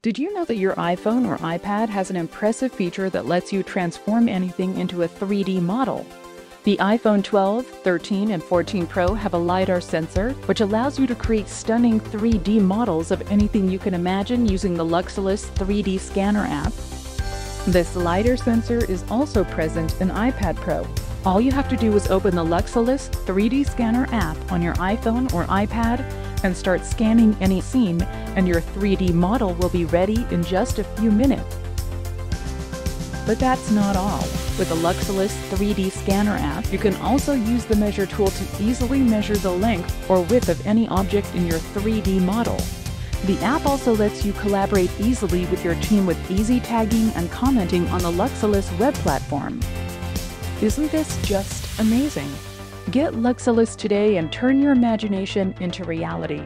Did you know that your iPhone or iPad has an impressive feature that lets you transform anything into a 3D model? The iPhone 12, 13, and 14 Pro have a LiDAR sensor, which allows you to create stunning 3D models of anything you can imagine using the Luxolus 3D Scanner app. This LiDAR sensor is also present in iPad Pro. All you have to do is open the Luxolus 3D Scanner app on your iPhone or iPad and start scanning any scene, and your 3D model will be ready in just a few minutes. But that's not all. With the Luxolus 3D Scanner app, you can also use the measure tool to easily measure the length or width of any object in your 3D model. The app also lets you collaborate easily with your team with easy tagging and commenting on the Luxolus web platform. Isn't this just amazing? Get Luxolus today and turn your imagination into reality.